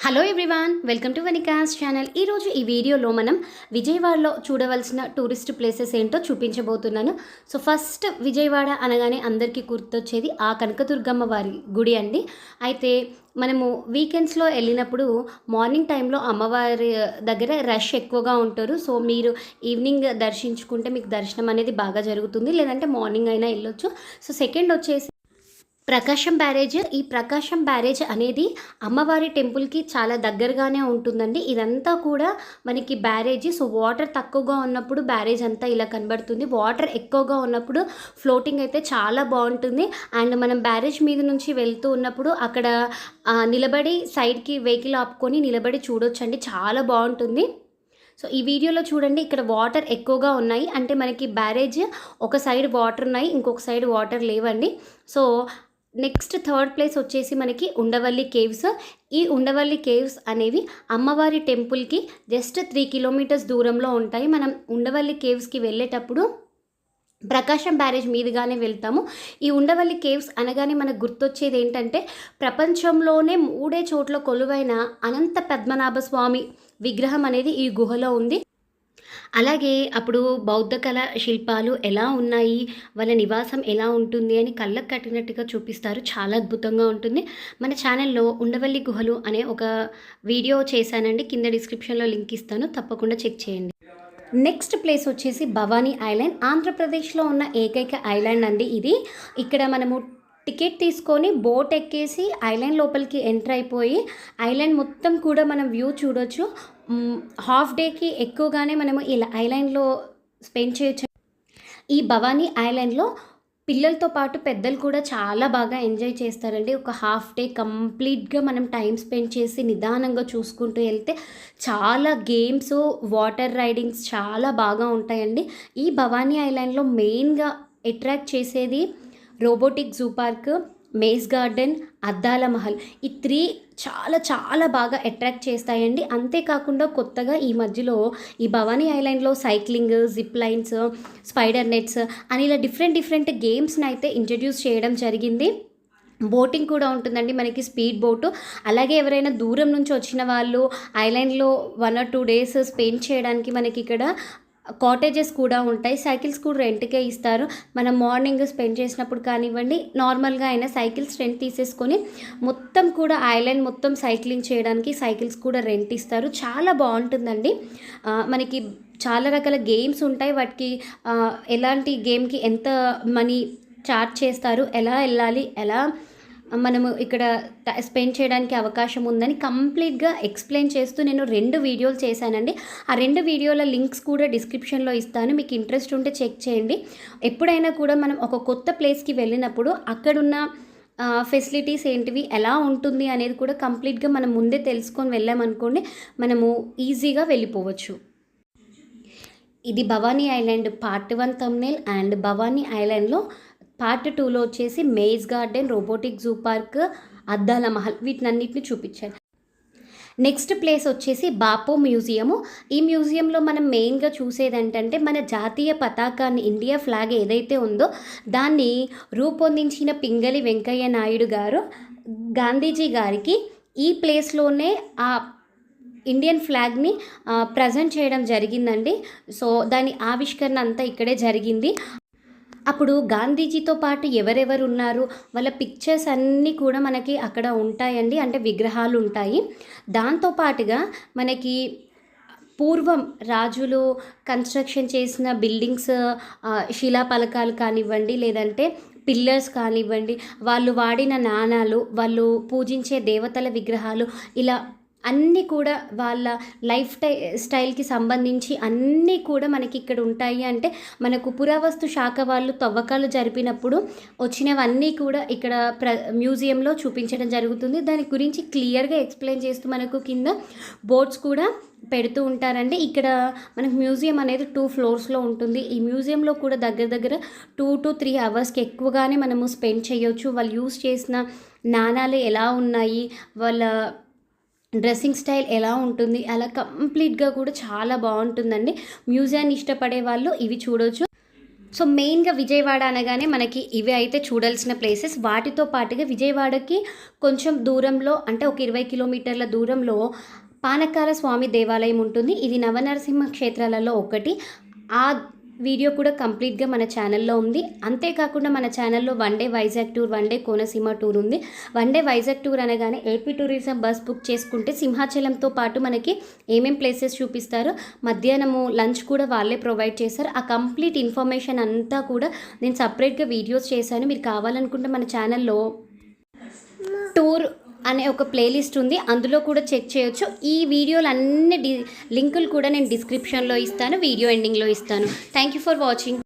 Hello everyone, welcome to Vanika's channel. ఈరోజు ఈ వీడియోలో మనం విజయవాడలో చూడవలసిన టూరిస్ట్ ప్లేసెస్ ఏంటో చూపించబోతున్నాను. సో ఫస్ట్ విజయవాడ అనగానే అందరికీ గుర్తొచ్చేది ఆ కనకదుర్గమ్మ వారి గుడి అండి. అయితే మనము వీకెండ్స్లో వెళ్ళినప్పుడు మార్నింగ్ టైంలో అమ్మవారి దగ్గర రష్ ఎక్కువగా ఉంటారు. సో మీరు ఈవినింగ్ దర్శించుకుంటే మీకు దర్శనం అనేది బాగా జరుగుతుంది, లేదంటే మార్నింగ్ అయినా వెళ్ళొచ్చు. సో సెకండ్ వచ్చేసి ప్రకాశం బ్యారేజ్. ఈ ప్రకాశం బ్యారేజ్ అనేది అమ్మవారి టెంపుల్కి చాలా దగ్గరగానే ఉంటుందండి. ఇదంతా కూడా మనకి బ్యారేజ్. సో వాటర్ తక్కువగా ఉన్నప్పుడు బ్యారేజ్ అంతా ఇలా కనబడుతుంది, వాటర్ ఎక్కువగా ఉన్నప్పుడు ఫ్లోటింగ్ అయితే చాలా బాగుంటుంది. అండ్ మనం బ్యారేజ్ మీద నుంచి వెళ్తూ ఉన్నప్పుడు అక్కడ నిలబడి సైడ్కి వెహికల్ ఆపుకొని నిలబడి చూడొచ్చండి, చాలా బాగుంటుంది. సో ఈ వీడియోలో చూడండి, ఇక్కడ వాటర్ ఎక్కువగా ఉన్నాయి, అంటే మనకి బ్యారేజ్ ఒక సైడ్ వాటర్ ఉన్నాయి, ఇంకొక సైడ్ వాటర్ లేవండి. సో నెక్స్ట్ థర్డ్ ప్లేస్ వచ్చేసి మనకి ఉండవల్లి కేవ్స్. ఈ ఉండవల్లి కేవ్స్ అనేవి అమ్మవారి టెంపుల్కి జస్ట్ 3 కిలోమీటర్స్ దూరంలో ఉంటాయి. మనం ఉండవల్లి కేవ్స్కి వెళ్ళేటప్పుడు ప్రకాశం బ్యారేజ్ మీదుగానే వెళ్తాము. ఈ ఉండవల్లి కేవ్స్ అనగానే మనకు గుర్తొచ్చేది ఏంటంటే, ప్రపంచంలోనే 3 చోట్ల కొలువైన అనంత పద్మనాభ స్వామి విగ్రహం అనేది ఈ గుహలో ఉంది. అలాగే అప్పుడు బౌద్ధ కళ శిల్పాలు ఎలా ఉన్నాయి, వాళ్ళ నివాసం ఎలా ఉంటుంది అని కళ్ళకు కట్టినట్టుగా చూపిస్తారు, చాలా అద్భుతంగా ఉంటుంది. మన ఛానల్లో ఉండవల్లి గుహలు అనే ఒక వీడియో చేశానండి, కింద డిస్క్రిప్షన్లో లింక్ ఇస్తాను, తప్పకుండా చెక్ చేయండి. నెక్స్ట్ ప్లేస్ వచ్చేసి భవానీ ఐలాండ్. ఆంధ్రప్రదేశ్లో ఉన్న ఏకైక ఐలాండ్ అండి ఇది. ఇక్కడ మనము టికెట్ తీసుకొని బోట్ ఎక్కేసి ఐలాండ్ లోపలికి ఎంటర్ అయిపోయి ఐలాండ్ మొత్తం కూడా మనం వ్యూ చూడొచ్చు. హాఫ్ డేకి ఎక్కువగానే మనము ఇలా ఐలాండ్లో స్పెండ్ చేయొచ్చు. ఈ భవానీ ఐలాండ్లో పిల్లలతో పాటు పెద్దలు కూడా చాలా బాగా ఎంజాయ్ చేస్తారండి. ఒక హాఫ్ డే కంప్లీట్గా మనం టైం స్పెండ్ చేసి నిదానంగా చూసుకుంటూ వెళ్తే చాలా గేమ్స్, వాటర్ రైడింగ్స్ చాలా బాగా ఉంటాయండి. ఈ భవానీ ఐలాండ్లో మెయిన్గా అట్రాక్ట్ చేసేది robotic zoo park, maze garden, అద్దాల మహల్. ఈ 3 చాలా చాలా బాగా అట్రాక్ట్ చేస్తాయండి. అంతేకాకుండా కొత్తగా ఈ మధ్యలో ఈ భవానీ ఐలాండ్లో cycling, zip lines, spider nets అని ఇలా డిఫరెంట్ గేమ్స్ని అయితే ఇంట్రడ్యూస్ చేయడం జరిగింది. బోటింగ్ కూడా ఉంటుందండి మనకి, స్పీడ్ బోటు. అలాగే ఎవరైనా దూరం నుంచి వచ్చిన వాళ్ళు ఐలాండ్లో 1 or 2 days స్పెండ్ చేయడానికి మనకి ఇక్కడ కాటేజెస్ కూడా ఉంటాయి. సైకిల్స్ కూడా రెంట్కే ఇస్తారు. మనం మార్నింగ్ స్పెండ్ చేసినప్పుడు కానివ్వండి, నార్మల్గా అయినా సైకిల్స్ రెంట్ తీసేసుకొని మొత్తం కూడా ఐలాండ్ మొత్తం సైక్లింగ్ చేయడానికి సైకిల్స్ కూడా రెంట్ ఇస్తారు. చాలా బాగుంటుందండి. మనకి చాలా రకాల గేమ్స్ ఉంటాయి. వాటికి ఎలాంటి గేమ్కి ఎంత మనీ చార్జ్ చేస్తారు, ఎలా వెళ్ళాలి, ఎలా మనము ఇక్కడ స్పెండ్ చేయడానికి అవకాశం ఉందని కంప్లీట్గా ఎక్స్ప్లెయిన్ చేస్తూ నేను 2 వీడియోలు చేశానండి. ఆ 2 వీడియోల లింక్స్ కూడా డిస్క్రిప్షన్లో ఇస్తాను, మీకు ఇంట్రెస్ట్ ఉంటే చెక్ చేయండి. ఎప్పుడైనా కూడా మనం ఒక కొత్త ప్లేస్కి వెళ్ళినప్పుడు అక్కడున్న ఫెసిలిటీస్ ఏంటివి, ఎలా ఉంటుంది అనేది కూడా కంప్లీట్గా మనం ముందే తెలుసుకొని వెళ్ళామనుకోండి, మనము ఈజీగా వెళ్ళిపోవచ్చు. ఇది Bhavani island part 1 thumbnail. And Bhavani ఐలాండ్లో పార్ట్ 2లో వచ్చేసి maze garden, robotic zoo park, అద్దాల మహల్, వీటినన్నిటిని చూపించాను. నెక్స్ట్ ప్లేస్ వచ్చేసి బాపు మ్యూజియము. ఈ మ్యూజియంలో మనం మెయిన్గా చూసేది ఏంటంటే, మన జాతీయ పతాకాన్ని, ఇండియా ఫ్లాగ్ ఏదైతే ఉందో దాన్ని రూపొందించిన పింగళి వెంకయ్య నాయుడు గారు గాంధీజీ గారికి ఈ ప్లేస్లోనే ఆ ఇండియన్ ఫ్లాగ్ని ప్రజెంట్ చేయడం జరిగిందండి. సో దాని ఆవిష్కరణ అంతా ఇక్కడే జరిగింది. అప్పుడు గాంధీజీతో పాటు ఎవరెవరు ఉన్నారు, వాళ్ళ పిక్చర్స్ అన్నీ కూడా మనకి అక్కడ ఉంటాయండి, అంటే విగ్రహాలు ఉంటాయి. దాంతోపాటుగా మనకి పూర్వం రాజులు కన్స్ట్రక్షన్ చేసిన బిల్డింగ్స్, శిలాపలకాలు కానివ్వండి, లేదంటే పిల్లర్స్ కానివ్వండి, వాళ్ళు వాడిన నాణాలు, వాళ్ళు పూజించే దేవతల విగ్రహాలు, ఇలా అన్నీ కూడా వాళ్ళ లైఫ్ స్టైల్కి సంబంధించి అన్నీ కూడా మనకి ఇక్కడ ఉంటాయి. అంటే మనకు పురావస్తు శాఖ వాళ్ళు తవ్వకాలు జరిపినప్పుడు వచ్చినవన్నీ కూడా ఇక్కడ మ్యూజియంలో చూపించడం జరుగుతుంది. దాని గురించి క్లియర్గా ఎక్స్ప్లెయిన్ చేస్తూ మనకు కింద బోర్డ్స్ కూడా పెడుతూ ఉంటారండి. ఇక్కడ మనకు మ్యూజియం అనేది 2 floors ఉంటుంది. ఈ మ్యూజియంలో కూడా దగ్గర 2 to 3 hours ఎక్కువగానే మనము స్పెండ్ చేయొచ్చు. వాళ్ళు యూజ్ చేసిన నాణాలు ఎలా ఉన్నాయి, వాళ్ళ డ్రెస్సింగ్ స్టైల్ ఎలా ఉంటుంది, అలా కంప్లీట్గా కూడా చాలా బాగుంటుందండి. మ్యూజియాన్ని ఇష్టపడే వాళ్ళు ఇవి చూడవచ్చు. సో మెయిన్‌గా విజయవాడ అనగానే మనకి ఇవి అయితే చూడాల్సిన ప్లేసెస్. వాటితో పాటుగా విజయవాడకి కొంచెం దూరంలో అంటే ఒక 20 కిలోమీటర్ల దూరంలో పానకాల స్వామి దేవాలయం ఉంటుంది. ఇది నవనరసింహ క్షేత్రాలలో ఒకటి. ఆ వీడియో కూడా కంప్లీట్‌గా మన ఛానల్‌లో ఉంది. అంతేకాకుండా మన ఛానల్‌లో one day Vizag tour, one day Konaseema tour ఉంది. వన్ డే వైజాగ్ టూర్ అనగానే ఏపీ టూరిజం బస్ బుక్ చేసుకుంటే సింహాచలంతో పాటు మనకి ఏమేం ప్లేసెస్ చూపిస్తారో, మధ్యాహ్నము లంచ్ కూడా వాళ్ళే ప్రొవైడ్ చేశారు. ఆ కంప్లీట్ ఇన్ఫర్మేషన్ అంతా కూడా నేను సెపరేట్‌గా వీడియోస్ చేశాను. మీరు కావాలనుకుంటే మన ఛానల్‌లో టూర్ అనే ఒక ప్లేలిస్ట్ ఉంది. అందులో కూడా చెక్ చేయొచ్చు. ఈ వీడియోలన్నీ లింకులు కూడా నేను డిస్క్రిప్షన్‌లో ఇస్తాను. వీడియో ఎండింగ్‌లో ఇస్తాను. Thank you for watching.